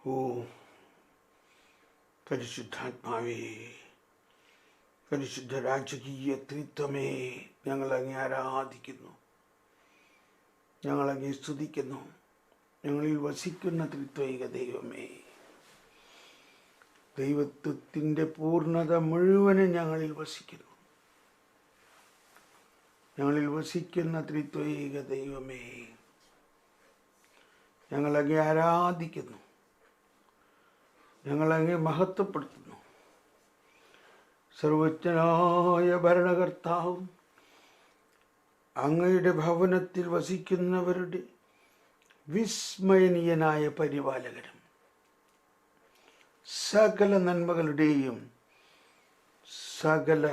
ഓ പരിശുദ്ധാത്മാവേ, പരിശുദ്ധ രാജകീയ ത്രിത്വമേ, ഞങ്ങളങ്ങേ ആരാധിക്കുന്നു, ഞങ്ങളങ്ങേ സ്തുതിക്കുന്നു. ഞങ്ങളിൽ വസിക്കുന്ന ത്രിത്വൈക ദൈവമേ, ദൈവത്വത്തിൻ്റെ പൂർണ്ണത മുഴുവനും ഞങ്ങളിൽ വസിക്കുന്നു. ഞങ്ങളിൽ വസിക്കുന്ന ത്രിത്വൈക ദൈവമേ, ഞങ്ങളങ്ങേ ആരാധിക്കുന്നു, ഞങ്ങളങ്ങേ മഹത്വപ്പെടുത്തുന്നു. സർവജ്ഞനായ ഭരണകർത്താവും അങ്ങയുടെ ഭവനത്തിൽ വസിക്കുന്നവരുടെ വിസ്മയനീയനായ പരിപാലകനും സകല നന്മകളുടെയും സകല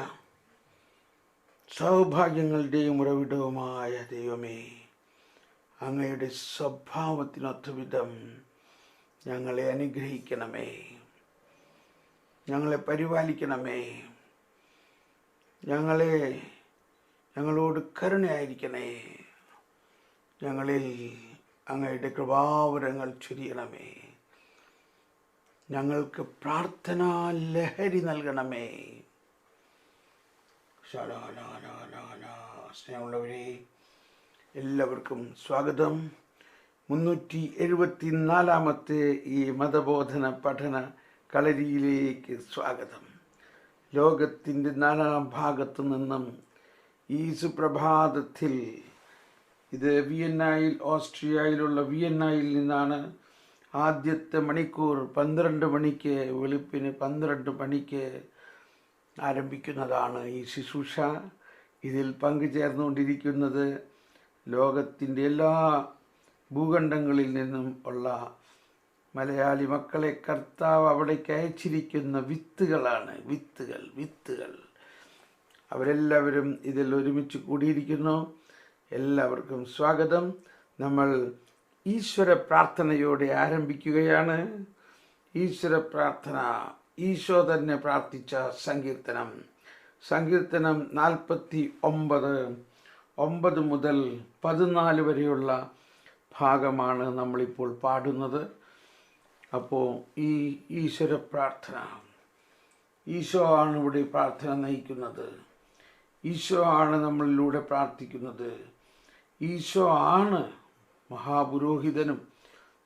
സൗഭാഗ്യങ്ങളുടെയും ഉറവിടവുമായ ദൈവമേ, അങ്ങയുടെ സ്വഭാവത്തിനൊത്തവിധം ഞങ്ങളെ അനുഗ്രഹിക്കണമേ, ഞങ്ങളെ പരിപാലിക്കണമേ, ഞങ്ങളോട് കരുണയായിരിക്കണേ, ഞങ്ങളിൽ അങ്ങയുടെ കൃപാവരങ്ങൾ ചൊരിയണമേ, ഞങ്ങൾക്ക് പ്രാർത്ഥനാ ലഹരി നൽകണമേ. സ്നേഹമുള്ളവരെ, എല്ലാവർക്കും സ്വാഗതം. 374 ഈ മതബോധന പഠന കളരിയിലേക്ക് സ്വാഗതം. ലോകത്തിൻ്റെ നാനാഭാഗത്തു നിന്നും ഈ സുപ്രഭാതത്തിൽ, ഇത് വിയന്നയിൽ, ഓസ്ട്രിയയിലുള്ള വിയന്നയിൽ നിന്നാണ് ആദ്യത്തെ മണിക്കൂർ 12 മണിക്ക്, വെളുപ്പിന് 12 മണിക്ക് ആരംഭിക്കുന്നതാണ് ഈ ശുശ്രൂഷ. ഇതിൽ പങ്കുചേർന്നുകൊണ്ടിരിക്കുന്നത് ലോകത്തിൻ്റെ എല്ലാ ഭൂഖണ്ഡങ്ങളിൽ നിന്നും ഉള്ള മലയാളി മക്കളെ കർത്താവ് അവിടേക്ക് അയച്ചിരിക്കുന്ന വിത്തുകളാണ്. വിത്തുകൾ അവരെല്ലാവരും ഇതിൽ ഒരുമിച്ച് കൂടിയിരിക്കുന്നു. എല്ലാവർക്കും സ്വാഗതം. നമ്മൾ ഈശ്വര പ്രാർത്ഥനയോടെ ആരംഭിക്കുകയാണ്. ഈശ്വര പ്രാർത്ഥന, ഈശോ തന്നെ പ്രാർത്ഥിച്ച സങ്കീർത്തനം 49:9 മുതൽ 14 വരെയുള്ള ഭാഗമാണ് നമ്മളിപ്പോൾ പാടുന്നത്. അപ്പോൾ ഈ ഈശ്വര പ്രാർത്ഥന, ഈശോ ആണ് ഇവിടെ പ്രാർത്ഥന നയിക്കുന്നത്. ഈശോ ആണ് നമ്മളിലൂടെ പ്രാർത്ഥിക്കുന്നത്. ഈശോ ആണ് മഹാപുരോഹിതനും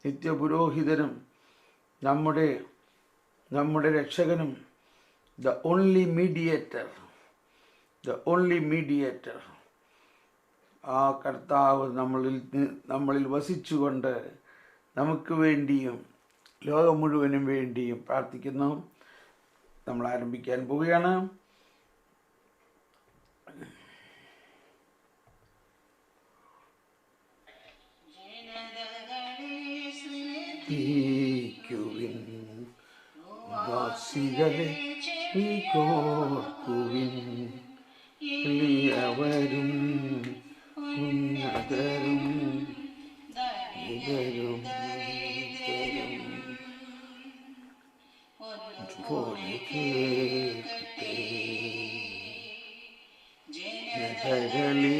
നിത്യപുരോഹിതനും നമ്മുടെ രക്ഷകനും, ദ ഓൺലി മീഡിയേറ്റർ. ആ കർത്താവ് നമ്മളിൽ വസിച്ചുകൊണ്ട് നമുക്ക് വേണ്ടിയും ലോകം മുഴുവനും വേണ്ടിയും പ്രാർത്ഥിക്കുന്നു. നമ്മൾ ആരംഭിക്കാൻ പോവുകയാണ്. വാസികളെ അവരും ഉന്നതരും ഇതരും പോലെ കേൾക്കട്ടെ. ജനതകളെ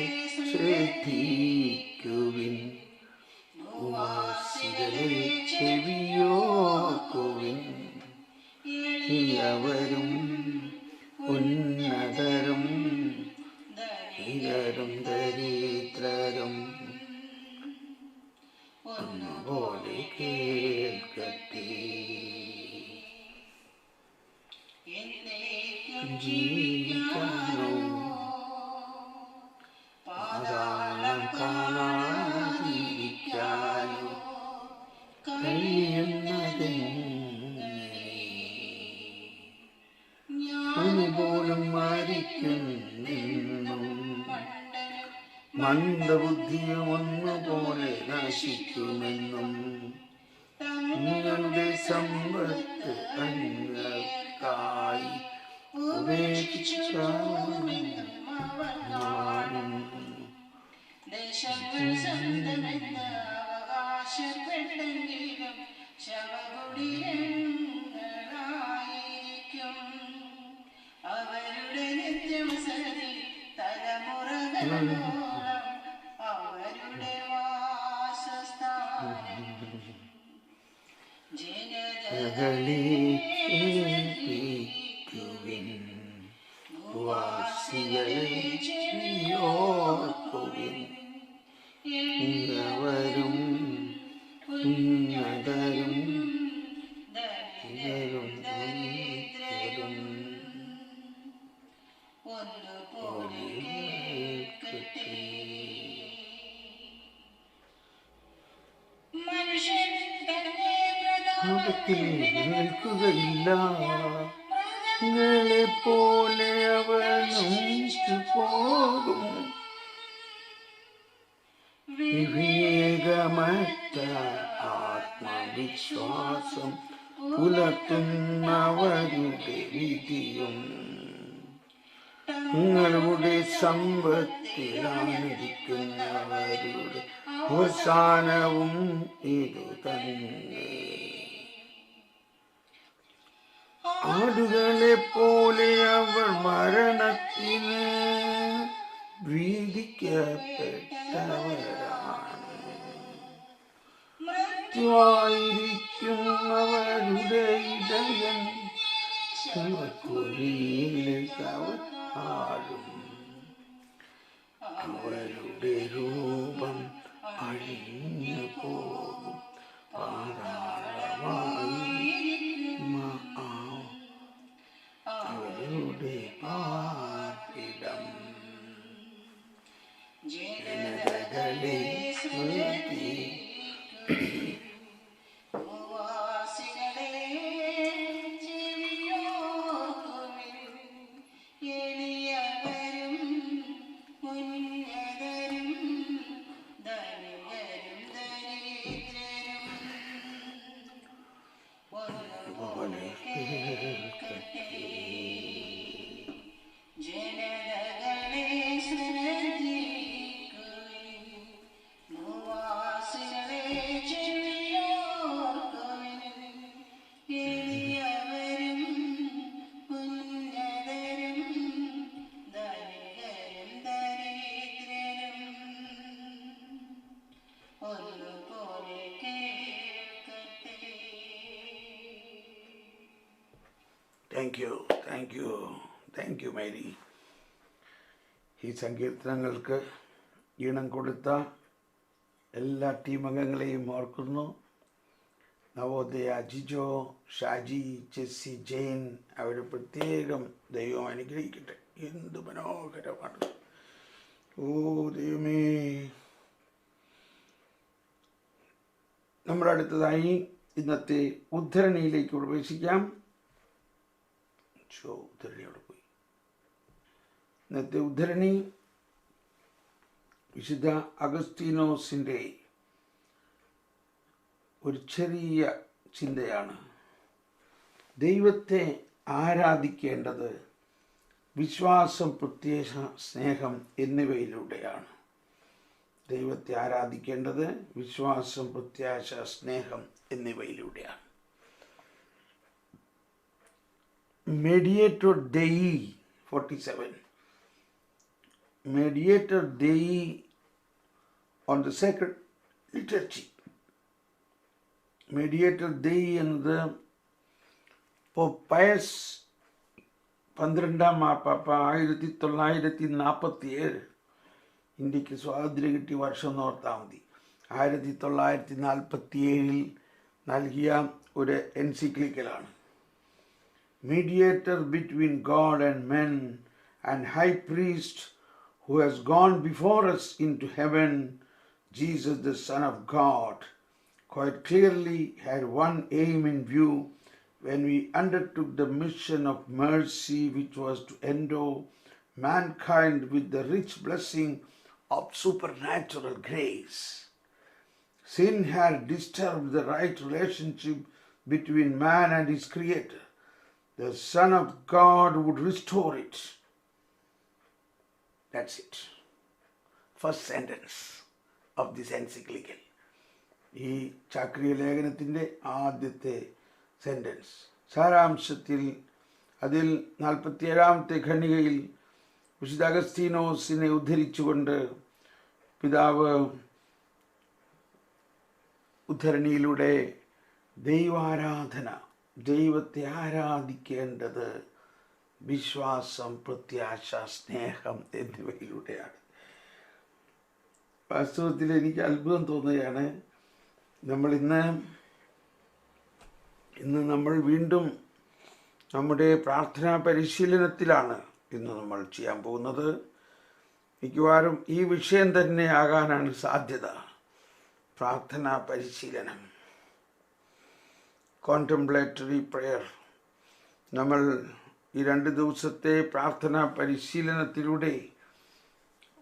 ശ്രദ്ധിക്കുവിൻ, വാസികളെ ചെവിയോർക്കുവിൻ. അവരും ഉന്നതരും ഇതരും ദരിദ്രരും ഒന്നുപോലെ കേൾക്കട്ടെ. ജീവിക്കാനോ പാതാളം കാണാതിരിക്കാനോ പോലും മരിക്കുന്നെന്നും മന്ദബുദ്ധിയും ഒന്നുപോലെ നശിക്കുമെന്നും നിങ്ങളുടെ സമ്പത്ത് അന്യർക്കായി ഉപേക്ഷിക്കാനും ദേശങ്ങൾ സ്വന്തമെന്ന് അവകാശപ്പെട്ടെങ്കിലും ശവകുടീരങ്ങളായിരിക്കും അവരുടെ നിത്യമസതി. തലമുറകളോളം അവരുടെ വാസസ്ഥാനം. ജന കളെ കേൾപ്പിക്കുവിൻ, വാസികളെ ഓർക്കുവിൻ, വരും ഉന്നതരും ധനികരും ദരിദ്രരും ഒന്നുപോലെ കേൾക്കട്ടെ. മനുഷ്യൻ തന്നെ ആപത്തിൽ നിൽക്കുകയില്ല, ങ്ങളെ പോലെ അവനും പോകും. വിവേകമറ്റ ആത്മവിശ്വാസം പുലർത്തുന്നവരുടെ വിധിയും നിങ്ങളുടെ സമ്പത്തിലാണിരിക്കുന്നവരുടെ അവസാനവും ഇതു തന്നെ. ആടുകളെ പോലെ അവർ മരണത്തിന് വിധിക്കപ്പെട്ടവരാണ്. മൃത്യുവായിരിക്കുന്നവരുടെ ഇടയൻ കുഴിയിലേക്ക് അവർ ആടും. അവരുടെ രൂപം അഴിഞ്ഞു പോകും, പാതാളമായി അവരുടെ പാർപ്പിടം. ജനതകളെ സ്മൃതി താങ്ക് യു മേരി. ഈ സങ്കീർത്തനങ്ങൾക്ക് ഈണം കൊടുത്ത എല്ലാ ടീം അംഗങ്ങളെയും ഓർക്കുന്നു. നവോദയ, ജിജോ, ഷാജി, ജെസ്സി, ജെയിൻ, അവരെ പ്രത്യേകം ദൈവം അനുഗ്രഹിക്കട്ടെ. എന്ത് മനോഹരമാണ്! ഓ ദൈവമേ! നമ്മുടെ അടുത്തതായി ഇന്നത്തെ ഉദ്ധരണിയിലേക്ക് പ്രവേശിക്കാം. ഉദ്ധരണിയോട് പോയി. ഇന്നത്തെ ഉദ്ധരണി വിശുദ്ധ അഗസ്തീനോസിൻ്റെ ഒരു ചെറിയ ചിന്തയാണ്. ദൈവത്തെ ആരാധിക്കേണ്ടത് വിശ്വാസം, പ്രത്യാശ, സ്നേഹം എന്നിവയിലൂടെയാണ്. ദൈവത്തെ ആരാധിക്കേണ്ടത് വിശ്വാസം, പ്രത്യാശ, സ്നേഹം എന്നിവയിലൂടെയാണ്. Mediator Dei 47. Mediator Dei on the sacred liturgy. Mediator Dei എന്നത് പോപ്പ് പയസ് 12 മാർപ്പാപ്പ 1947 ഇന്ത്യക്ക് സ്വാതന്ത്ര്യം കിട്ടിയ വർഷം ഓർത്താൽ മതി. 1947 നൽകിയ ഒരു എൻസിക്ലിക്കലാണ്. Mediator between God and men and high priest who has gone before us into heaven, Jesus the Son of God, quite clearly had one aim in view when we undertook the mission of mercy, which was to endow mankind with the rich blessing of supernatural grace. Sin had disturbed the right relationship between man and his Creator. The Son of God would restore it. That's it. First sentence of this encyclical. ഈ ചാക്രിക ലേഖനത്തിൻ്റെ ആദ്യത്തെ sentence. സാരാംശത്തിൽ അതിൽ 47ാമത്തെ ഖണ്ഡികയിൽ വിശുദ്ധ അഗസ്തീനോസിനെ ഉദ്ധരിച്ചുകൊണ്ട് പിതാവ് ഉദ്ധരണിയിലൂടെ ദൈവാരാധന, ദൈവത്തെ ആരാധിക്കേണ്ടത് വിശ്വാസം, പ്രത്യാശ, സ്നേഹം എന്നിവയിലൂടെയാണ്. വാസ്തവത്തിൽ എനിക്ക് അത്ഭുതം തോന്നുകയാണ്. ഇന്ന് നമ്മൾ വീണ്ടും നമ്മുടെ പ്രാർത്ഥനാ പരിശീലനത്തിലാണ് ഇന്ന് നമ്മൾ ചെയ്യാൻ പോകുന്നത്. മിക്കവാറും ഈ വിഷയം തന്നെ ആകാനാണ് സാധ്യത. പ്രാർത്ഥനാ പരിശീലനം, കോൺടെംപ്ലേറ്ററി പ്രെയർ. നമ്മൾ ഈ 2 ദിവസത്തെ പ്രാർത്ഥനാ പരിശീലനത്തിലൂടെ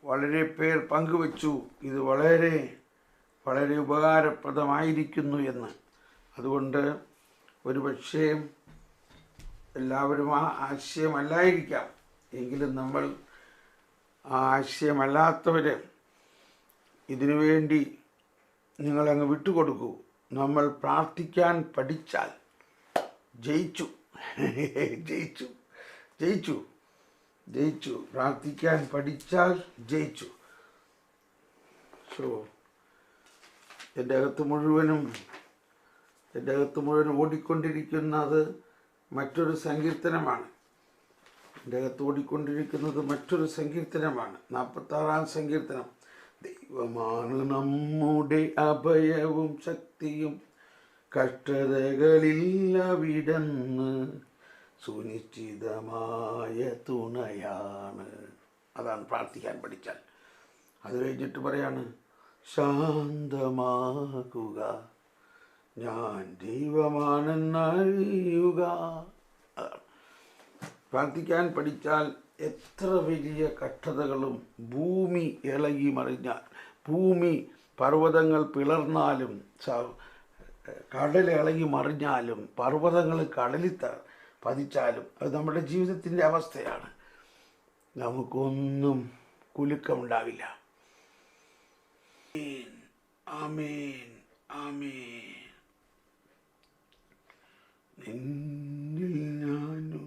വളരെ പേർ പങ്കുവച്ചു ഇത് വളരെ വളരെ ഉപകാരപ്രദമായിരിക്കുന്നു എന്ന്. അതുകൊണ്ട് ഒരുപക്ഷേ എല്ലാവരും ആ ആശയമല്ലായിരിക്കാം, എങ്കിലും നമ്മൾ ആ ആശയമല്ലാത്തവർ ഇതിനുവേണ്ടി നിങ്ങളങ്ങ് വിട്ടുകൊടുക്കൂ. നമ്മൾ പ്രാർത്ഥിക്കാൻ പഠിച്ചാൽ ജയിച്ചു. ജയിച്ചു ജയിച്ചു ജയിച്ചു പ്രാർത്ഥിക്കാൻ പഠിച്ചാൽ ജയിച്ചു. എൻ്റെ അകത്ത് മുഴുവനും ഓടിക്കൊണ്ടിരിക്കുന്നത് മറ്റൊരു സങ്കീർത്തനമാണ്. 46-ാം സങ്കീർത്തനം. ദൈവമാണ് നമ്മുടെ അഭയവും ശക്തിയും, കഷ്ടതകളിൽ അവിടുന്ന് സുനിശ്ചിതമായ തുണയാണ്. അതാണ് പ്രാർത്ഥിക്കാൻ പഠിച്ചാൽ. അത് കഴിഞ്ഞിട്ട് പറയാണ്, ശാന്തമാകുക, ഞാൻ ദൈവമാണെന്നറിയുക. അതാണ് പ്രാർത്ഥിക്കാൻ പഠിച്ചാൽ. എത്ര വലിയ കഷ്ടതകളും ഭൂമി ഇളകി മറിഞ്ഞാൽ, ഭൂമി പർവ്വതങ്ങൾ പിളർന്നാലും, കടൽ ഇളകി മറിഞ്ഞാലും, പർവ്വതങ്ങൾ കടലിൽ പതിച്ചാലും, അത് നമ്മുടെ ജീവിതത്തിൻ്റെ അവസ്ഥയാണ്. നമുക്കൊന്നും കുലുക്കമുണ്ടാവില്ല. ആമേൻ, ആമേൻ. നിന്നിൽ ഞാനും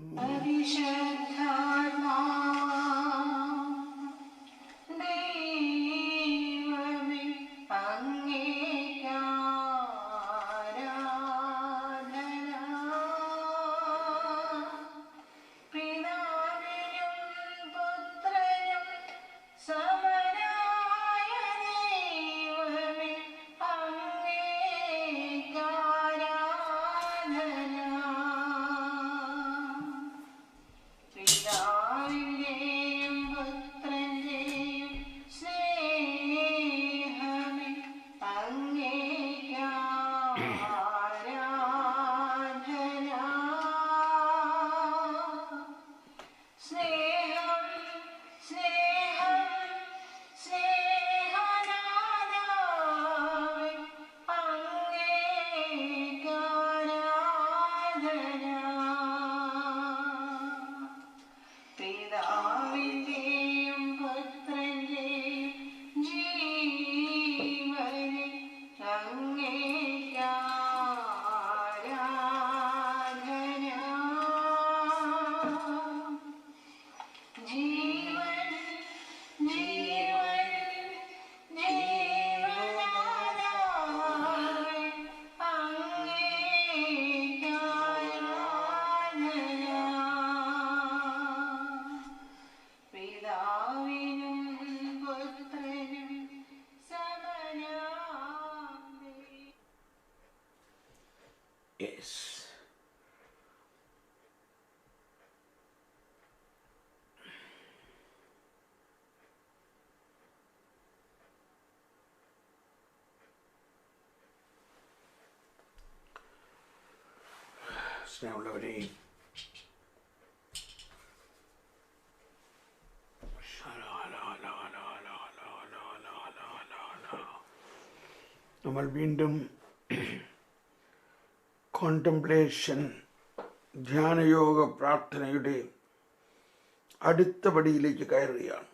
സ്നേഹമുള്ളവരെ, നമ്മൾ വീണ്ടും കോൺടെംപ്ലേഷൻ, ധ്യാനയോഗ പ്രാർത്ഥനയുടെ അടുത്ത പടിയിലേക്ക് കയറുകയാണ്.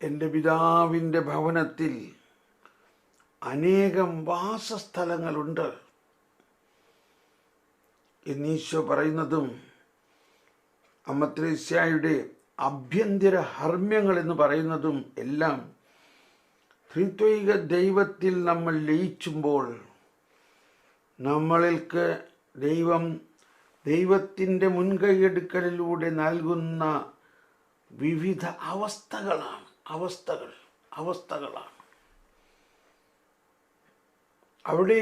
എൻ്റെ പിതാവിൻ്റെ ഭവനത്തിൽ അനേകം വാസസ്ഥലങ്ങളുണ്ട് എന്നീശോ പറയുന്നതും, അമ്മ ത്രേസ്യായുടെ ആഭ്യന്തര ഹർമ്മ്യങ്ങൾ എന്ന് പറയുന്നതും എല്ലാം ത്രിത്വൈക ദൈവത്തിൽ നമ്മൾ ലയിച്ചുമ്പോൾ നമ്മൾക്ക് ദൈവത്തിൻ്റെ മുൻകൈയെടുക്കലിലൂടെ നൽകുന്ന വിവിധ അവസ്ഥകളാണ്. അവിടെ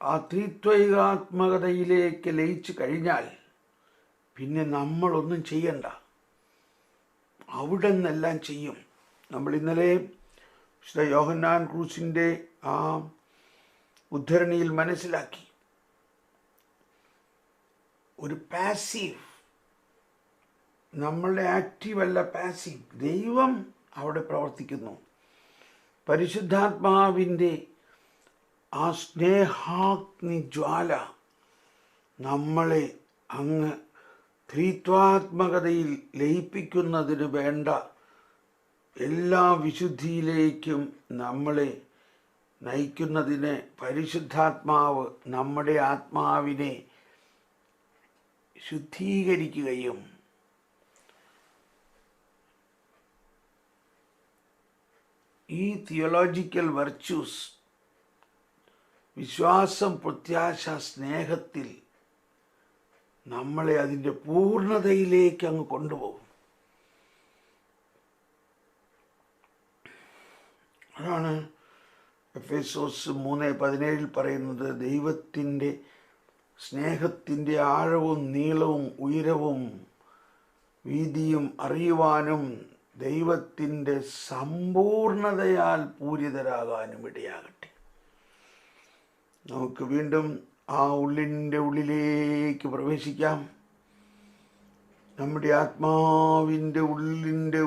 ആ ത്രിത്വൈകാത്മകതയിലേക്ക് ലയിച്ചു കഴിഞ്ഞാൽ പിന്നെ നമ്മളൊന്നും ചെയ്യണ്ട, അവിടെ നിന്നെല്ലാം ചെയ്യും. നമ്മൾ ഇന്നലെ വിശുദ്ധ യോഹന്നാൻ ക്രൂസിൻ്റെ ആ ഉദ്ധരണിയിൽ മനസ്സിലാക്കി, ഒരു പാസീവ്, നമ്മളുടെ ആക്റ്റീവല്ല, പാസീവ്. ദൈവം അവിടെ പ്രവർത്തിക്കുന്നു. പരിശുദ്ധാത്മാവിൻ്റെ ആ സ്നേഹാഗ്നി ജ്വാല നമ്മളെ അങ്ങ് ത്രിത്വാത്മകതയിൽ ലയിപ്പിക്കുന്നതിന് വേണ്ട എല്ലാ വിശുദ്ധിയിലേക്കും നമ്മളെ നയിക്കുന്നതിന് പരിശുദ്ധാത്മാവ് നമ്മുടെ ആത്മാവിനെ ശുദ്ധീകരിക്കുകയും ഈ തിയോളജിക്കൽ വെർച്യൂസ്, വിശ്വാസം, പ്രത്യാശ, സ്നേഹത്തിൽ നമ്മളെ അതിൻ്റെ പൂർണ്ണതയിലേക്ക് അങ്ങ് കൊണ്ടുപോകും. അതാണ് എഫേസോസ് 3:17 പറയുന്നത്, ദൈവത്തിൻ്റെ സ്നേഹത്തിൻ്റെ ആഴവും നീളവും ഉയരവും വീതിയും അറിയുവാനും ദൈവത്തിൻ്റെ സമ്പൂർണതയാൽ പൂരിതരാകാനും ഇടയാകട്ടെ. നമുക്ക് വീണ്ടും ആ ഉള്ളിൻ്റെ ഉള്ളിലേക്ക് പ്രവേശിക്കാം. നമ്മുടെ ആത്മാവിൻ്റെ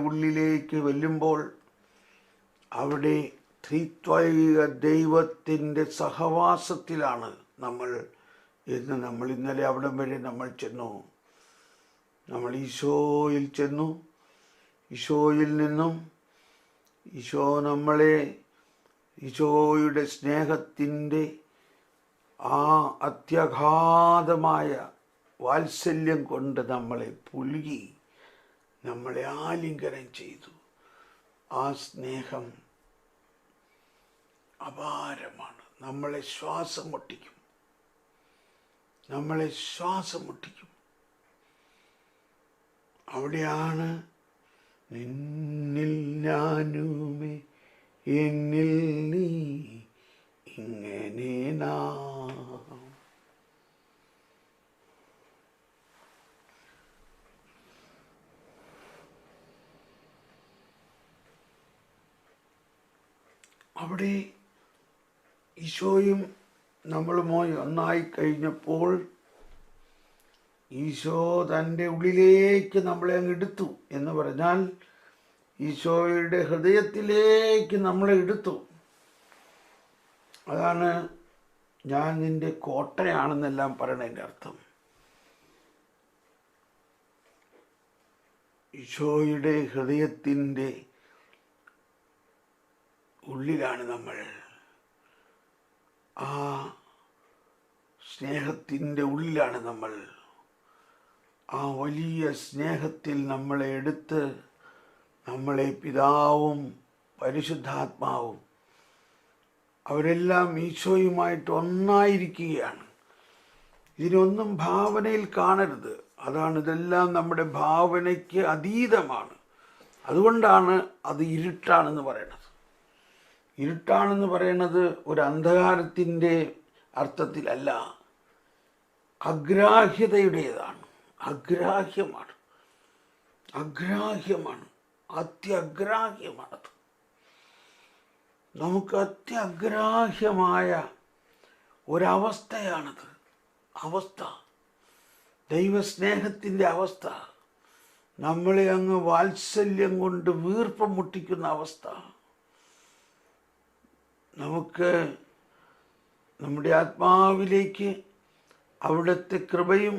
ഉള്ളിലേക്ക് വെല്ലുമ്പോൾ അവിടെ ത്രിത്വൈക ദൈവത്തിൻ്റെ സഹവാസത്തിലാണ് നമ്മൾ ഇന്നലെ അവിടം വരെ നമ്മൾ ചെന്നു. നമ്മൾ ഈശോയിൽ ചെന്നു. ഈശോയിൽ നിന്നും ഈശോയുടെ സ്നേഹത്തിൻ്റെ ആ അത്യഗാധമായ വാത്സല്യം കൊണ്ട് നമ്മളെ പുലുകി, നമ്മളെ ആലിംഗനം ചെയ്തു. ആ സ്നേഹം അപാരമാണ്. നമ്മളെ ശ്വാസം മുട്ടിക്കും. അവിടെയാണ് നിന്നിൽ ഞാനുമേ എന്നിൽ നീ ഇങ്ങനെ നാം. അവിടെ ഈശോയും നമ്മളുമായി ഒന്നായി കഴിഞ്ഞപ്പോൾ ഈശോ തൻ്റെ ഉള്ളിലേക്ക് നമ്മളെ അങ്ങ് എടുത്തു എന്ന് പറഞ്ഞാൽ ഈശോയുടെ ഹൃദയത്തിലേക്ക് നമ്മളെ എടുത്തു. അതാണ് ഞാൻ നിൻ്റെ കോട്ടയാണെന്നെല്ലാം പറയണതിൻ്റെ അർത്ഥം. ഈശോയുടെ ഹൃദയത്തിൻ്റെ ഉള്ളിലാണ് നമ്മൾ. ആ സ്നേഹത്തിൻ്റെ ഉള്ളിലാണ് നമ്മൾ. ആ വലിയ സ്നേഹത്തിൽ നമ്മളെ എടുത്ത് നമ്മളെ പിതാവും പരിശുദ്ധാത്മാവും അവരെല്ലാം ഈശോയുമായിട്ട് ഒന്നായിരിക്കുകയാണ്. ഇതിനൊന്നും ഭാവനയിൽ കാണരുത്. അതാണ്, ഇതെല്ലാം നമ്മുടെ ഭാവനയ്ക്ക് അതീതമാണ്. അതുകൊണ്ടാണ് അത് ഇരുട്ടാണെന്ന് പറയുന്നത്. ഇരുട്ടാണെന്ന് പറയുന്നത് ഒരു അന്ധകാരത്തിൻ്റെ അർത്ഥത്തിലല്ല, അഗ്രാഹ്യതയുടേതാണ്. അഗ്രാഹ്യമാണ്, അത്യഗ്രാഹ്യമാണത്. നമുക്ക് അത്യഗ്രാഹ്യമായ ഒരവസ്ഥയാണത്. ദൈവസ്നേഹത്തിൻ്റെ അവസ്ഥ, നമ്മളെ അങ്ങ് വാത്സല്യം കൊണ്ട് വീർപ്പം മുട്ടിക്കുന്ന അവസ്ഥ. നമുക്ക് നമ്മുടെ ആത്മാവിലേക്ക് അവിടുത്തെ കൃപയും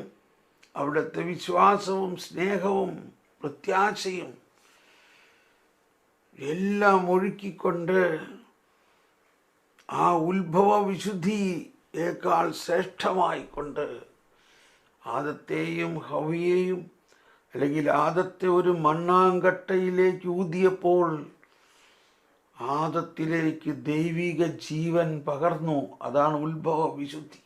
അവിടുത്തെ വിശ്വാസവും സ്നേഹവും പ്രത്യാശയും എല്ലാം ഒഴുക്കിക്കൊണ്ട് ആ ഉത്ഭവ വിശുദ്ധിയേക്കാൾ ശ്രേഷ്ഠമായിക്കൊണ്ട് ആദത്തെയും ഹവ്വയെയും, അല്ലെങ്കിൽ ആദത്തെ ഒരു മണ്ണാങ്കട്ടയിലേക്ക് ഊതിയപ്പോൾ ആദത്തിലേക്ക് ദൈവിക ജീവൻ പകർന്നു. അതാണ് ഉത്ഭവ വിശുദ്ധി.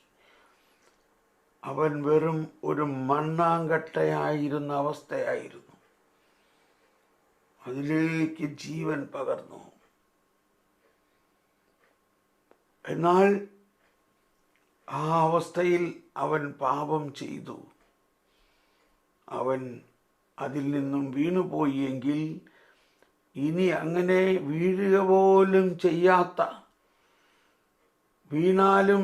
അവൻ വെറും ഒരു മണ്ണാങ്കട്ടയായിരുന്ന അവസ്ഥയായിരുന്നു. അതിലേക്ക് ജീവൻ പകർന്നു. എന്നാൽ ആ അവസ്ഥയിൽ അവൻ പാപം ചെയ്തു. അവൻ അതിൽ നിന്നും വീണുപോയി. എങ്കിൽ ഇനി അങ്ങനെ വീഴുക പോലും ചെയ്യാത്ത, വീണാലും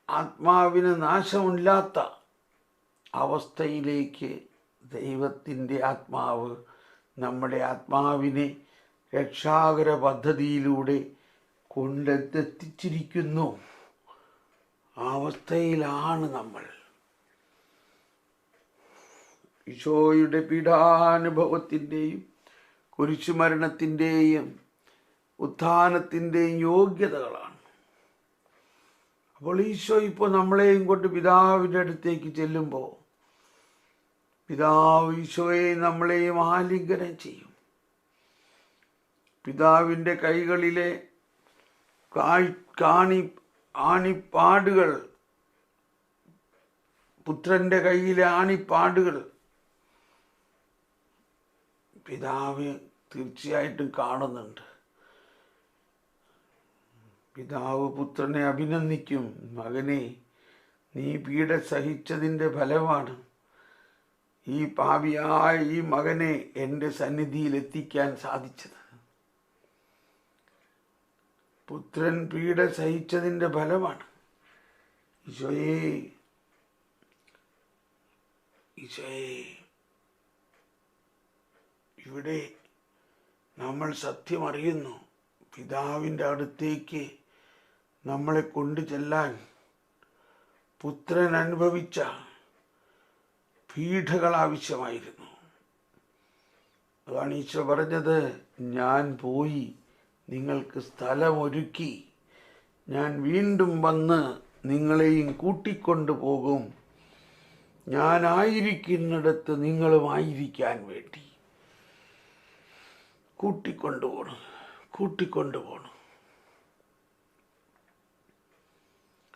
ആത്മാവിന് നാശമില്ലാത്ത അവസ്ഥയിലേക്ക് ദൈവത്തിൻ്റെ ആത്മാവ് നമ്മുടെ ആത്മാവിനെ രക്ഷാകര പദ്ധതിയിലൂടെ കൊണ്ടെത്തിച്ചിരിക്കുന്നു. ആ അവസ്ഥയിലാണ് നമ്മൾ. ഈശോയുടെ പീഡാനുഭവത്തിൻ്റെയും കുരിശുമരണത്തിൻ്റെയും ഉത്ഥാനത്തിൻ്റെയും യോഗ്യതകളാണ്. അപ്പോൾ ഈശോ ഇപ്പോൾ നമ്മളെയും കൊണ്ട് പിതാവിൻ്റെ അടുത്തേക്ക് ചെല്ലുമ്പോൾ പിതാവ് ഈശോയെ നമ്മളെയും ആലിംഗനം ചെയ്യും. പിതാവിൻ്റെ കൈകളിലെ ആണിപ്പാടുകൾ, പുത്രൻ്റെ കയ്യിലെ ആണിപ്പാടുകൾ പിതാവ് തീർച്ചയായിട്ടും കാണുന്നുണ്ട്. പിതാവ് പുത്രനെ അഭിനന്ദിക്കും. മകനെ, നീ പീഡ സഹിച്ചതിൻ്റെ ഫലമാണ് ഈ പാപിയായ ഈ മകനെ എൻ്റെ സന്നിധിയിൽ എത്തിക്കാൻ സാധിച്ചത്. പുത്രൻ പീഡ സഹിച്ചതിൻ്റെ ഫലമാണ്. ഈശോയെ, ഇവിടെ നമ്മൾ സത്യമറിയുന്നു. പിതാവിൻ്റെ അടുത്തേക്ക് നമ്മളെ കൊണ്ടു ചെല്ലാൻ പുത്രൻ അനുഭവിച്ച പീഡകൾ ആവശ്യമായിരുന്നു. അതാണ് ഈശോ പറഞ്ഞത്, ഞാൻ പോയി നിങ്ങൾക്ക് സ്ഥലമൊരുക്കി ഞാൻ വീണ്ടും വന്ന് നിങ്ങളെയും കൂട്ടിക്കൊണ്ടു പോകും. ഞാനായിരിക്കുന്നിടത്ത് നിങ്ങളുമായിരിക്കാൻ വേണ്ടി കൂട്ടിക്കൊണ്ടുപോകണം.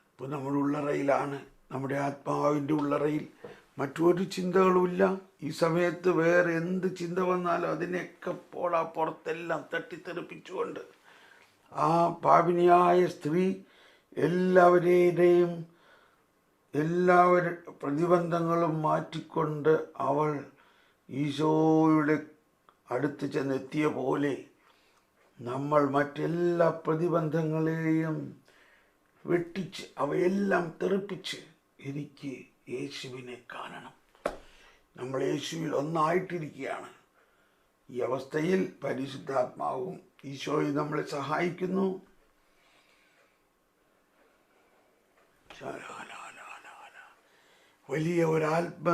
ഇപ്പോൾ നമ്മുടെ ഉള്ളറയിലാണ്, നമ്മുടെ ആത്മാവിൻ്റെ ഉള്ളറയിൽ മറ്റൊരു ചിന്തകളുമില്ല. ഈ സമയത്ത് വേറെ എന്ത് ചിന്ത വന്നാലും അതിനെയൊക്കെ പുറത്തെല്ലാം തട്ടിത്തെറിപ്പിച്ചുകൊണ്ട് ആ പാപിനിയായ സ്ത്രീ എല്ലാവരുടെയും പ്രതിബന്ധങ്ങളും മാറ്റിക്കൊണ്ട് അവൾ ഈശോയുടെ അടുത്ത് ചെന്നെത്തിയ പോലെ നമ്മൾ മറ്റെല്ലാ പ്രതിബന്ധങ്ങളെയും വെട്ടിച്ച് അവയെല്ലാം തെറിപ്പിച്ച് എനിക്ക് യേശുവിനെ കാണണം. നമ്മൾ യേശുവിൽ ഒന്നായിട്ടിരിക്കുകയാണ്. ഈ അവസ്ഥയിൽ പരിശുദ്ധാത്മാവും ഈശോയും നമ്മളെ സഹായിക്കുന്നു. വലിയ ഒരാത്മ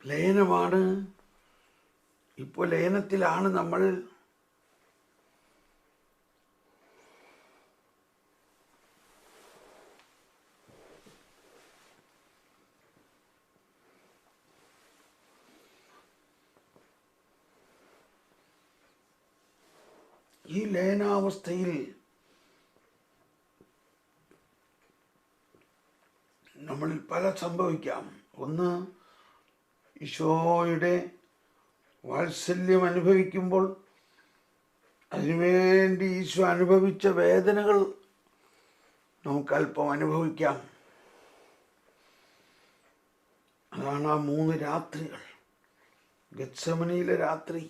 ലയനമാണ്. ഇപ്പോൾ ലയനത്തിലാണ് നമ്മൾ. ഈ ലയനാവസ്ഥയിൽ നമ്മളിൽ പല സംഭവിക്കാം. ഒന്ന്, ഈശോയുടെ വാത്സല്യം അനുഭവിക്കുമ്പോൾ അതിനുവേണ്ടി ഈശോ അനുഭവിച്ച വേദനകൾ നമുക്കല്പം അനുഭവിക്കാം. അതാണ് ആ 3 രാത്രികൾ. ഗെത്സമനിയിലെ രാത്രി,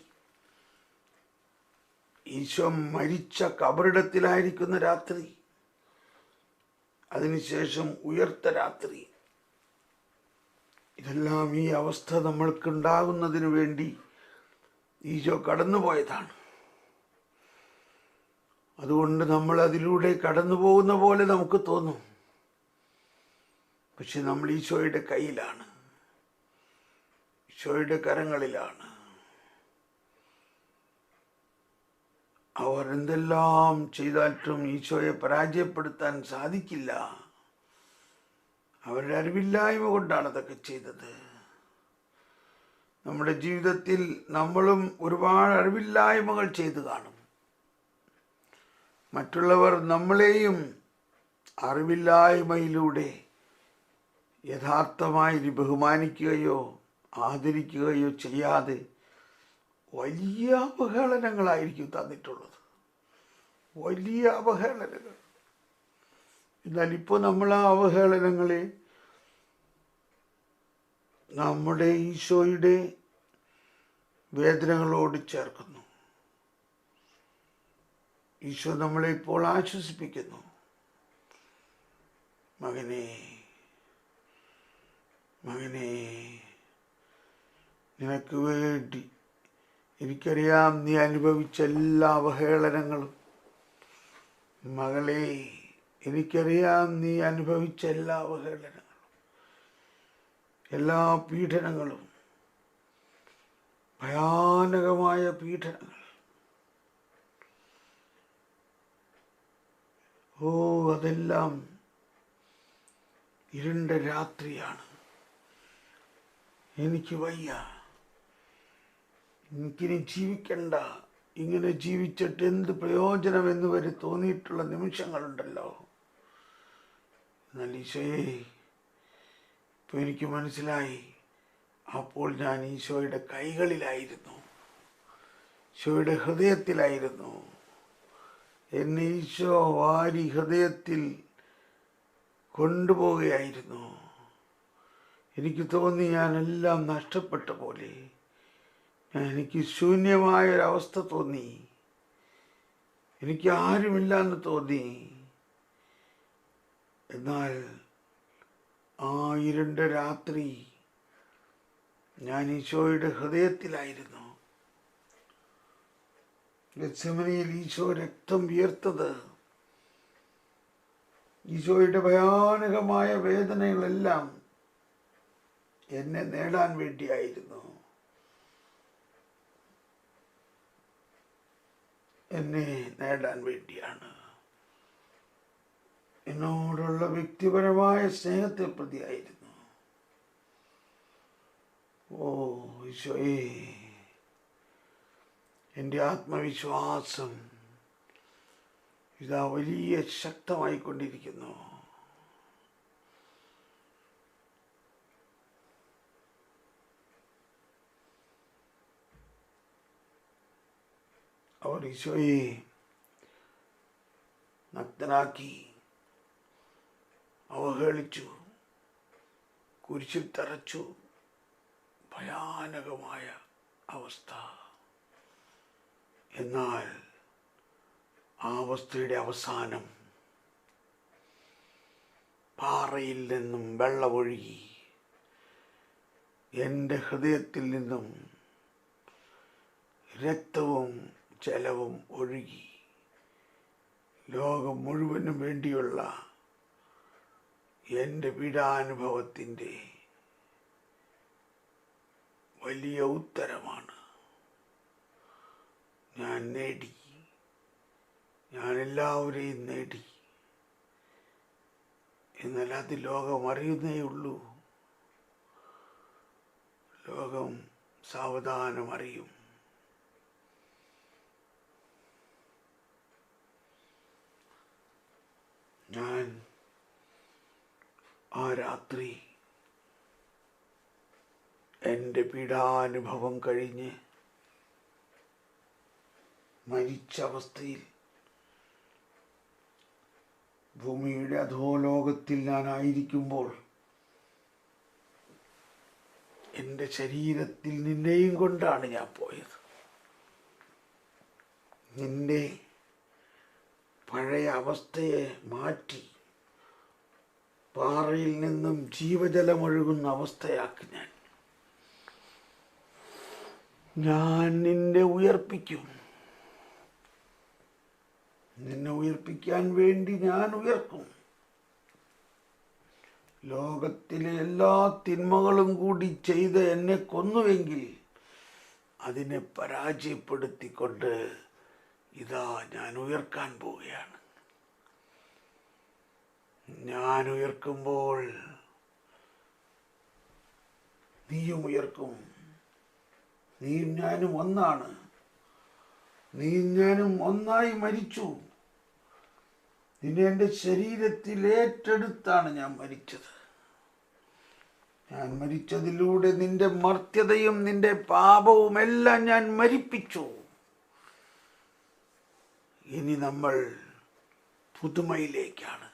ഈശോ മരിച്ച കബറിടത്തിലായിരിക്കുന്ന രാത്രി, അതിനുശേഷം ഉയർത്ത രാത്രി. ഇതെല്ലാം ഈ അവസ്ഥ നമ്മൾക്കുണ്ടാകുന്നതിന് വേണ്ടി ഈശോ കടന്നുപോയതാണ്. അതുകൊണ്ട് നമ്മൾ അതിലൂടെ കടന്നു പോകുന്ന പോലെ നമുക്ക് തോന്നും. പക്ഷെ നമ്മൾ ഈശോയുടെ കയ്യിലാണ്, ഈശോയുടെ കരങ്ങളിലാണ്. അവർ എന്തെല്ലാം ചെയ്താലും ഈശോയെ പരാജയപ്പെടുത്താൻ സാധിക്കില്ല. അവരുടെ അറിവില്ലായ്മ കൊണ്ടാണ് അതൊക്കെ ചെയ്തത്. നമ്മുടെ ജീവിതത്തിൽ നമ്മളും ഒരുപാട് അറിവില്ലായ്മകൾ ചെയ്തു കാണും. മറ്റുള്ളവർ നമ്മളെയും അറിവില്ലായ്മയിലൂടെ യഥാർത്ഥമായി ബഹുമാനിക്കുകയോ ആദരിക്കുകയോ ചെയ്യാതെ വലിയ അവഹേളനങ്ങളായിരിക്കും തന്നിട്ടുള്ളത്. വലിയ അവഹേളനങ്ങൾ. എന്നാൽ ഇപ്പോൾ നമ്മൾ ആ അവഹേളനങ്ങളെ നമ്മുടെ ഈശോയുടെ വേദനകളോട് ചേർക്കുന്നു. ഈശോ നമ്മളെ ഇപ്പോൾ ആശ്വസിപ്പിക്കുന്നു. മകനെ, മകനെ, നിനക്ക് വേണ്ടി എനിക്കറിയാം നീ അനുഭവിച്ച എല്ലാ അവഹേളനങ്ങളും. മകളെ, എനിക്കറിയാം നീ അനുഭവിച്ച എല്ലാ അവഹേളനങ്ങളും, എല്ലാ പീഡനങ്ങളും, ഭയാനകമായ പീഡനങ്ങൾ. അതെല്ലാം ഇരുണ്ട രാത്രിയാണ്. എനിക്ക് വയ്യ, എനിക്കിനി ജീവിക്കണ്ട, ഇങ്ങനെ ജീവിച്ചിട്ട് എന്ത് പ്രയോജനമെന്ന് വരെ തോന്നിയിട്ടുള്ള നിമിഷങ്ങളുണ്ടല്ലോ. എന്നാൽ ഈശോയെ, ഇപ്പോൾ എനിക്ക് മനസ്സിലായി, അപ്പോൾ ഞാൻ ഈശോയുടെ കൈകളിലായിരുന്നു, ഈശോയുടെ ഹൃദയത്തിലായിരുന്നു. എന്നെ ഈശോ വാരി ഹൃദയത്തിൽ കൊണ്ടുപോവുകയായിരുന്നു. എനിക്ക് തോന്നി ഞാനെല്ലാം നഷ്ടപ്പെട്ട പോലെ. എനിക്ക് ശൂന്യമായൊരവസ്ഥ തോന്നി. എനിക്ക് ആരുമില്ല എന്ന് തോന്നി. എന്നാൽ ആ ഇരുണ്ട രാത്രി ഞാൻ ഈശോയുടെ ഹൃദയത്തിലായിരുന്നു. ഗെത്സമനിയിൽ ഈശോ രക്തം വിയർത്തത് ഈശോയുടെ ഭയാനകമായ വേദനകളെല്ലാം എന്നെ നേടാൻ വേണ്ടിയായിരുന്നു. എന്നെ നേടാൻ വേണ്ടിയാണ്. എന്നോടുള്ള വ്യക്തിപരമായ സ്നേഹത്തെ പ്രതിയായിരുന്നു. ഈശോയെ, എൻ്റെ ആത്മവിശ്വാസം ഇതാ വലിയ ശക്തമായിക്കൊണ്ടിരിക്കുന്നു. അവർ ഈശോയെ നഗ്നനാക്കി, അവഹേളിച്ചു, കുരിശിൽ തറച്ചു. ഭയാനകമായ അവസ്ഥ. എന്നാൽ ആ അവസ്ഥയുടെ അവസാനം പാറയിൽ നിന്നും വെള്ളമൊഴുകി, എൻ്റെ ഹൃദയത്തിൽ നിന്നും രക്തവും ജലവും ഒഴുകി. ലോകം മുഴുവനും വേണ്ടിയുള്ള എൻ്റെ പീഡാനുഭവത്തിൻ്റെ വലിയ ഉത്തരമാണ് ഞാൻ നേടി. ഞാൻ എല്ലാവരെയും നേടി. എന്നാൽ അത് ലോകം അറിയുന്നേ ഉള്ളൂ. ലോകം സാവധാനം അറിയും. ഞാൻ ആ രാത്രി എൻ്റെ പീഡാനുഭവം കഴിഞ്ഞ് മരിച്ച അവസ്ഥയിൽ ഭൂമിയുടെ അധോലോകത്തിൽ ഞാനായിരിക്കുമ്പോൾ എൻ്റെ ശരീരത്തിൽ നിന്നെയും കൊണ്ടാണ് ഞാൻ പോയത്. നിന്റെ പഴയ അവസ്ഥയെ മാറ്റി പാറയിൽ നിന്നും ജീവജലമൊഴുകുന്ന അവസ്ഥയാക്കി ഞാൻ നിന്നെ ഉയർപ്പിക്കും. നിന്നെ ഉയർപ്പിക്കാൻ വേണ്ടി ഞാൻ ഉയർക്കും. ലോകത്തിലെ എല്ലാ തിന്മകളും കൂടി ചെയ്ത് എന്നെ കൊന്നുവെങ്കിൽ അതിനെ പരാജയപ്പെടുത്തിക്കൊണ്ട് ഇതാ ഞാൻ ഉയർക്കാൻ പോവുകയാണ്. ഞാൻ ഉയർക്കുമ്പോൾ നീയും ഉയർക്കും. നീയും ഞാനും ഒന്നാണ്. നീയും ഞാനും ഒന്നായി മരിച്ചു. നിന്നെ എൻ്റെ ശരീരത്തിൽ ഏറ്റെടുത്താണ് ഞാൻ മരിച്ചത്. ഞാൻ മരിച്ചതിലൂടെ നിന്റെ മർത്യതയും നിന്റെ പാപവും എല്ലാം ഞാൻ മരിപ്പിച്ചു. ഇനി നമ്മൾ പുതുമയിലേക്കാണ്.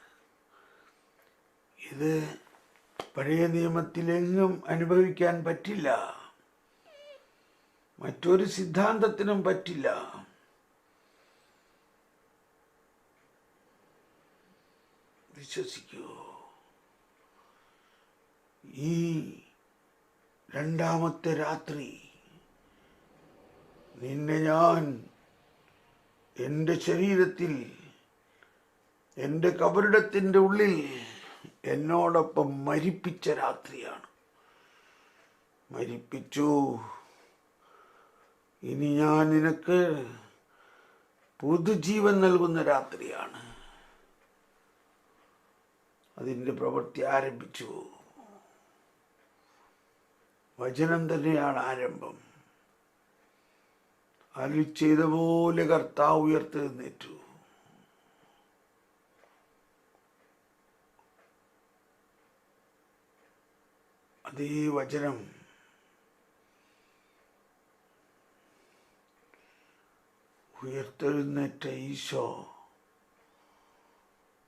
ഇത് പഴയ നിയമത്തിലെങ്ങും അനുഭവിക്കാൻ പറ്റില്ല. മറ്റൊരു സിദ്ധാന്തത്തിനും പറ്റില്ല. വിശ്വസിക്കൂ. ഈ രണ്ടാമത്തെ രാത്രി നിന്നെ ഞാൻ എൻ്റെ ശരീരത്തിൽ എൻ്റെ കബറിടത്തിൻ്റെ ഉള്ളിൽ എന്നോടൊപ്പം മരിപ്പിച്ച രാത്രിയാണ്. മരിപ്പിച്ചു. ഇനി ഞാൻ നിനക്ക് പുതുജീവൻ നൽകുന്ന രാത്രിയാണ്. അതിൻ്റെ പ്രവൃത്തി ആരംഭിച്ചു. വചനം തന്നെയാണ് ആരംഭം. അരുളി ചെയ്ത പോലെ കർത്താവ് ഉയർത്തെഴുന്നേറ്റു. അതേ വചനം ഉയർത്തെഴുന്നേറ്റ ഈശോ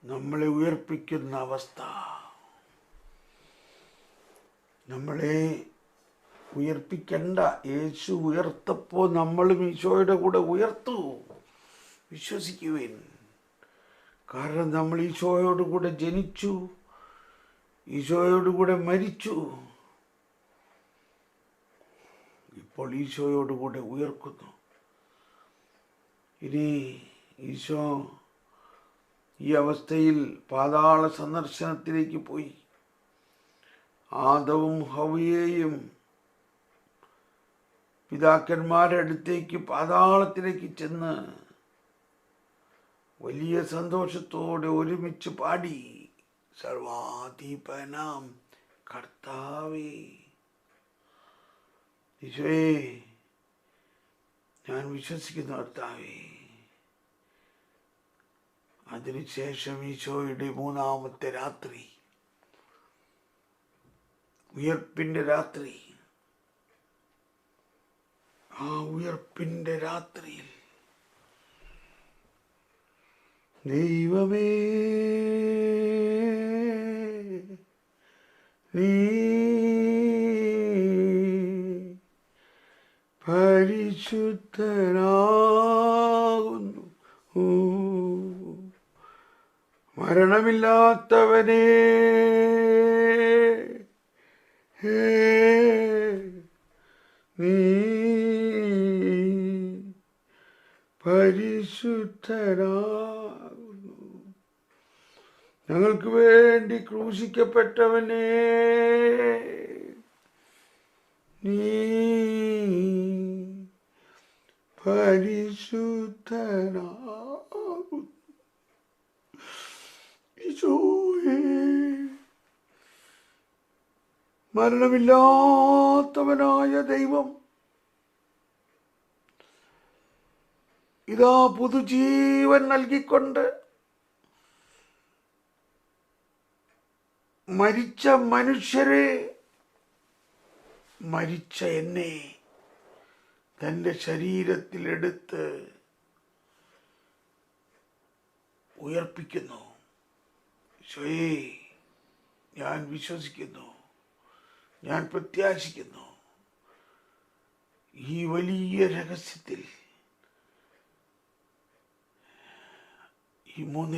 നമ്മളെ ഉയർപ്പിക്കുന്ന അവസ്ഥ. നമ്മളെ ഉയർപ്പിക്കണ്ട. യേശു ഉയർത്തപ്പോൾ നമ്മളും ഈശോയുടെ കൂടെ ഉയർത്തു. വിശ്വസിക്കുവിൻ. കാരണം നമ്മൾ ഈശോയോട് കൂടെ ജനിച്ചു, ഈശോയോട് കൂടെ മരിച്ചു. ഇപ്പോൾ ഈശോയോട് കൂടെ ഉയർക്കുന്നു. ഇനി ഈശോ ഈ അവസ്ഥയിൽ പാതാള സന്ദർശനത്തിലേക്ക് പോയി. ആദവും ഹവ്വയെയും പിതാക്കന്മാരുടെ അടുത്തേക്ക് പാതാളത്തിലേക്ക് ചെന്ന് വലിയ സന്തോഷത്തോടെ ഒരുമിച്ച് പാടി, സർവാധിപനാം കർത്താവേ. ഈശോയെ, ഞാൻ വിശ്വസിക്കുന്ന കർത്താവേ. അതിനുശേഷം ഈശോയുടെ മൂന്നാമത്തെ രാത്രി, ഉയർപ്പിന്റെ രാത്രി. ആ ഉയർപ്പിന്റെ രാത്രിയിൽ ദൈവമേ, നീ പരിശുദ്ധനാകുന്നു. മരണമില്ലാത്തവനേ, നീ പരിശുദ്ധനാകുന്നു. ഞങ്ങൾക്ക് വേണ്ടി ക്രൂശിക്കപ്പെട്ടവനേ, നീ പരിശുദ്ധനാകുന്നു. ഈശോയേ, മരണമില്ലാത്തവനായ ദൈവം ഇതാ പുതുജീവൻ നൽകിക്കൊണ്ട് മരിച്ച മനുഷ്യരെ, മരിച്ച എന്നെ തൻ്റെ ശരീരത്തിലെടുത്ത് ഉയർപ്പിക്കുന്നു. ഈശോയേ, ഞാൻ വിശ്വസിക്കുന്നു, ഞാൻ പ്രത്യാശിക്കുന്നു. ഈ വലിയ രഹസ്യത്തിൽ ഈ മൂന്ന്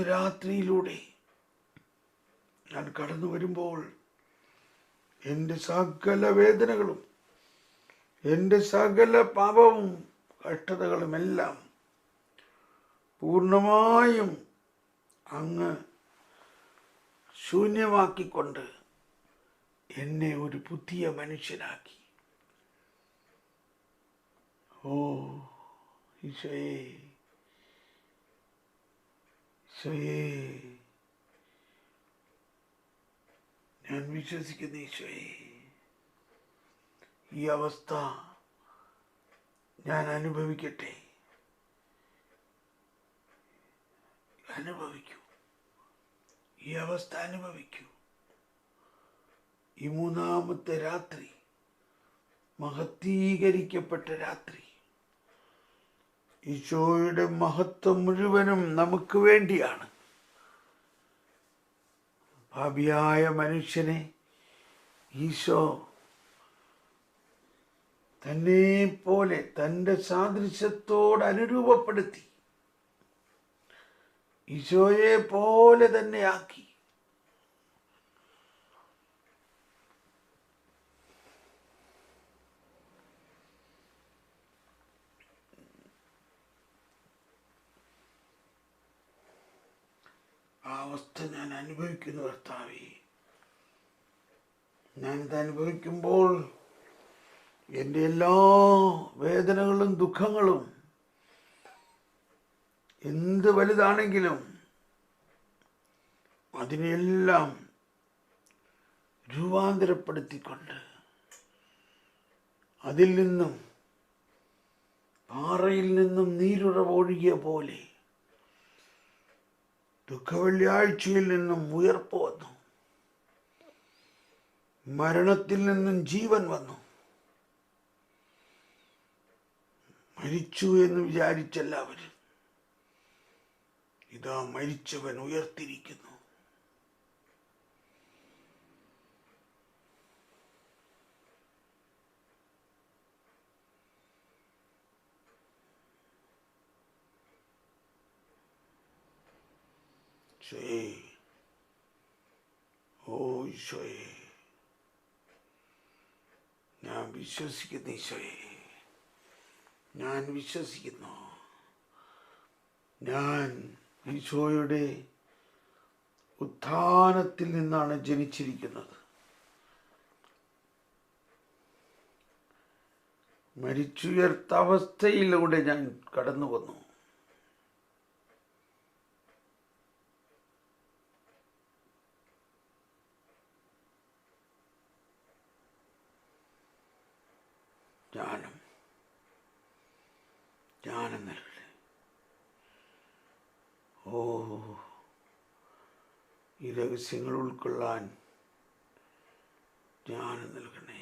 രാത്രിയിലൂടെ ഞാൻ കടന്നു വരുമ്പോൾ എൻ്റെ സകല വേദനകളും, എൻ്റെ സകല പാപവും കഷ്ടതകളുമെല്ലാം പൂർണ്ണമായും അങ്ങ് ശൂന്യമാക്കിക്കൊണ്ട് എന്നെ ഒരു പുതിയ മനുഷ്യനാക്കി. ഓ ഈശോയേ, ഈശോയേ, ഞാൻ വിശ്വസിക്കുന്നു ഈശോയേ. ഈ അവസ്ഥ ഞാൻ അനുഭവിക്കട്ടെ. അനുഭവിക്കൂ, ഈ അവസ്ഥ അനുഭവിക്കൂ. ഈ മൂന്നാമത്തെ രാത്രി മഹത്വീകരിക്കപ്പെട്ട രാത്രി. ഈശോയുടെ മഹത്വം മുഴുവനും നമുക്ക് വേണ്ടിയാണ്. പാപിയായ മനുഷ്യനെ ഈശോ തന്നെ പോലെ തൻ്റെ സാദൃശ്യത്തോട് അനുരൂപപ്പെടുത്തി ഈശോയെ പോലെ തന്നെ ആക്കി. ആ അവസ്ഥ ഞാൻ അനുഭവിക്കുന്നു കർത്താവേ. ഞാനിത് അനുഭവിക്കുമ്പോൾ എൻ്റെ എല്ലാ വേദനകളും ദുഃഖങ്ങളും എന്ത് വലുതാണെങ്കിലും അതിനെല്ലാം രൂപാന്തരപ്പെടുത്തിക്കൊണ്ട് അതിൽ നിന്നും പാറയിൽ നിന്നും നീരുറവ് ഒഴുകിയ പോലെ ദുഃഖവെള്ളിയാഴ്ചയിൽ നിന്നും ഉയർപ്പ് വന്നു, മരണത്തിൽ നിന്നും ജീവൻ വന്നു. മരിച്ചു എന്ന് വിചാരിച്ചെല്ലാവരും ഇതാ മരിച്ചവൻ ഉയർത്തിരിക്കുന്നു. ഓ ഈശോയെ, ഞാൻ വിശ്വസിക്കുന്നു. ഈശോയെ, ഞാൻ വിശ്വസിക്കുന്നു. ഞാൻ ഈശോയുടെ ഉത്ഥാനത്തിൽ നിന്നാണ് ജനിച്ചിരിക്കുന്നത്. മരിച്ചുയർത്ത അവസ്ഥയിലൂടെ ഞാൻ കടന്നു വന്നു. ജ്ഞാനം നൽകണേ. ഓ, ഈ രഹസ്യങ്ങൾ ഉൾക്കൊള്ളാൻ ജ്ഞാനം നൽകണേ.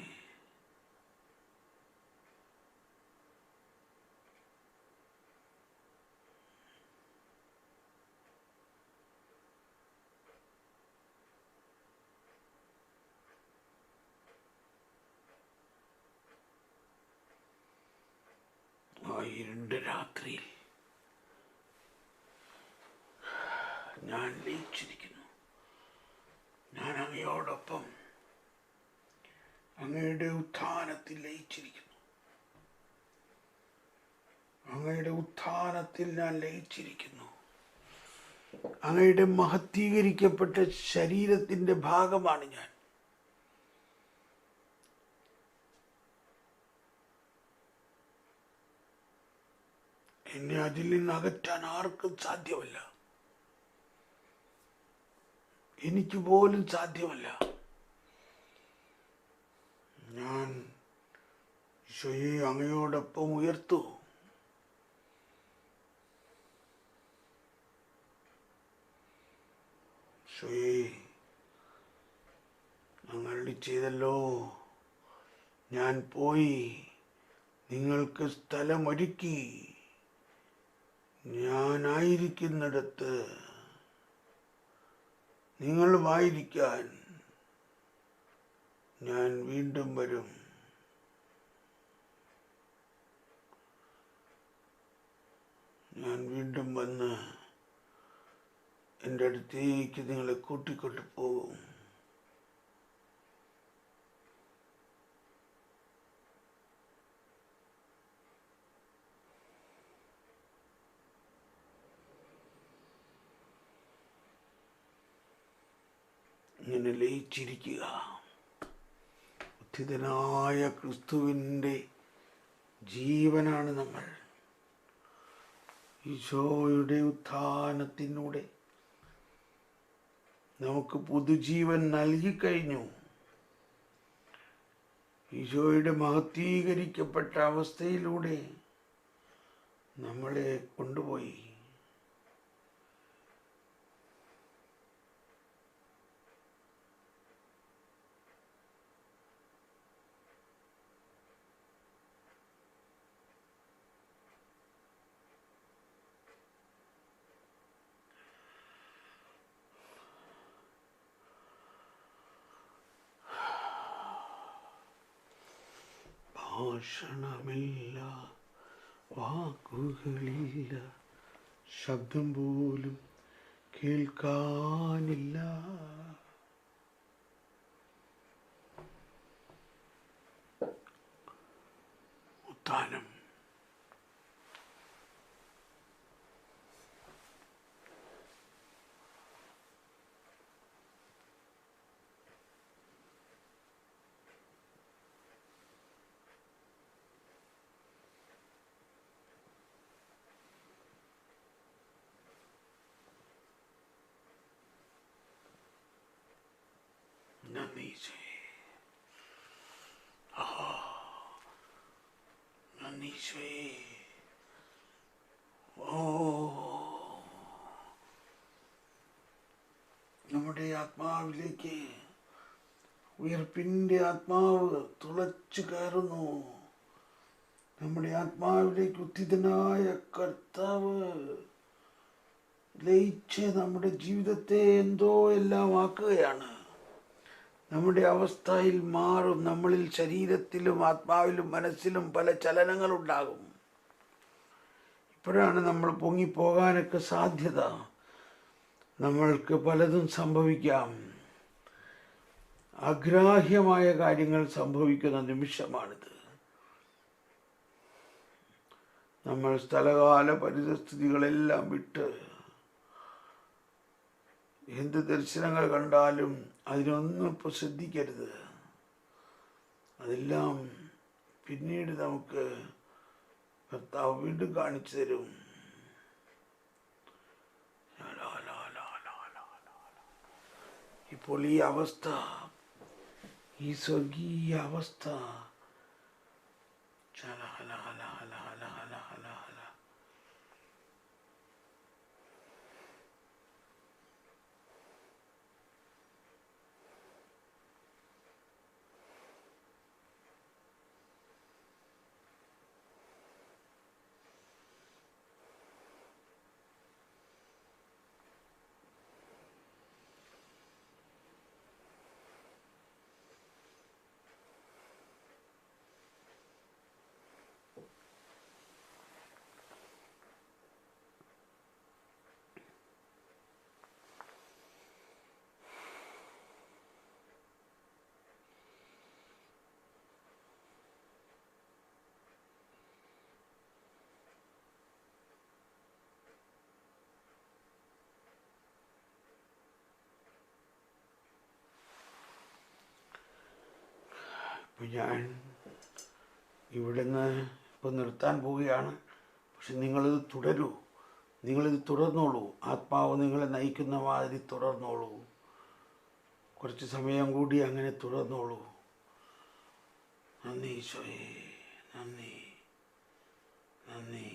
ഇരുണ്ട രാത്രിയിൽ ഞാൻ ലയിച്ചിരിക്കുന്നു. ഞാൻ അങ്ങയോടൊപ്പം അങ്ങയുടെ ഉത്ഥാനത്തിൽ ലയിച്ചിരിക്കുന്നു. അങ്ങയുടെ ഉത്ഥാനത്തിൽ ഞാൻ ലയിച്ചിരിക്കുന്നു. അങ്ങയുടെ മഹത്വീകരിക്കപ്പെട്ട ശരീരത്തിൻ്റെ ഭാഗമാണ് ഞാൻ. എന്നെ അതിൽ നിന്ന് അകറ്റാൻ ആർക്കും സാധ്യമല്ല. എനിക്ക് പോലും സാധ്യമല്ല. ഞാൻ ഈശോയെ അങ്ങയോടൊപ്പം ഉയർത്തു. ഈശോയെ, ഞങ്ങൾ ചെയ്തല്ലോ. ഞാൻ പോയി നിങ്ങൾക്ക് സ്ഥലമൊരുക്കി. ഞാനായിരിക്കുന്നിടത്ത് നിങ്ങളുമായിരിക്കാൻ ഞാൻ വീണ്ടും വരും. ഞാൻ വീണ്ടും വന്ന് എൻ്റെ അടുത്തേക്ക് നിങ്ങളെ കൂട്ടിക്കൊണ്ടു പോകും. ഇങ്ങനെ ലയിച്ചിരിക്കുക. ഉത്ഥിതനായ ക്രിസ്തുവിൻ്റെ ജീവനാണ് നമ്മൾ. ഈശോയുടെ ഉത്ഥാനത്തിലൂടെ നമുക്ക് പുതുജീവൻ നൽകിക്കഴിഞ്ഞു. ഈശോയുടെ മഹത്വീകരിക്കപ്പെട്ട അവസ്ഥയിലൂടെ നമ്മളെ കൊണ്ടുപോയി. ഭാഷണമില്ല, വാക്കുകളില്ല, ശബ്ദം പോലും കേൾക്കാനില്ല. ഉത്ഥാനം. നന്ദി ഈശോയെ. നന്ദി ഈശോയെ. നമ്മുടെ ആത്മാവിലേക്ക് ഉയർപ്പിൻ്റെ ആത്മാവ് തുളച്ചു കയറുന്നു. നമ്മുടെ ആത്മാവിലേക്ക് ഉത്തിതനായ കർത്താവ് ലയിച്ച് നമ്മുടെ ജീവിതത്തെ എന്തോ എല്ലാം ആക്കുകയാണ്. നമ്മുടെ അവസ്ഥയിൽ മാറും. നമ്മളിൽ ശരീരത്തിലും ആത്മാവിലും മനസ്സിലും പല ചലനങ്ങളുണ്ടാകും. ഇപ്പോഴാണ് നമ്മൾ പൊങ്ങിപ്പോകാനൊക്കെ സാധ്യത. നമ്മൾക്ക് പലതും സംഭവിക്കാം. അഗ്രാഹ്യമായ കാര്യങ്ങൾ സംഭവിക്കുന്ന നിമിഷമാണിത്. നമ്മൾ സ്ഥലകാല പരിതസ്ഥിതികളെല്ലാം വിട്ട് എന്ത് ദർശനങ്ങൾ കണ്ടാലും അതിനൊന്നും ഇപ്പോൾ ശ്രദ്ധിക്കരുത്. അതെല്ലാം പിന്നീട് നമുക്ക് കർത്താവ് വീണ്ടും കാണിച്ചു തരും. ഇപ്പോൾ ഈ അവസ്ഥ, ഈ സ്വർഗീയ അവസ്ഥ ഇപ്പം ഞാൻ ഇവിടുന്ന് ഇപ്പം നിർത്താൻ പോവുകയാണ്. പക്ഷെ നിങ്ങളിത് തുടരൂ, നിങ്ങളിത് തുടർന്നോളൂ. ആത്മാവ് നിങ്ങളെ നയിക്കുന്ന മാതിരി തുടർന്നോളൂ. കുറച്ച് സമയം കൂടി അങ്ങനെ തുടർന്നോളൂ. നന്ദി ഈശോയെ, നന്ദി, നന്ദി.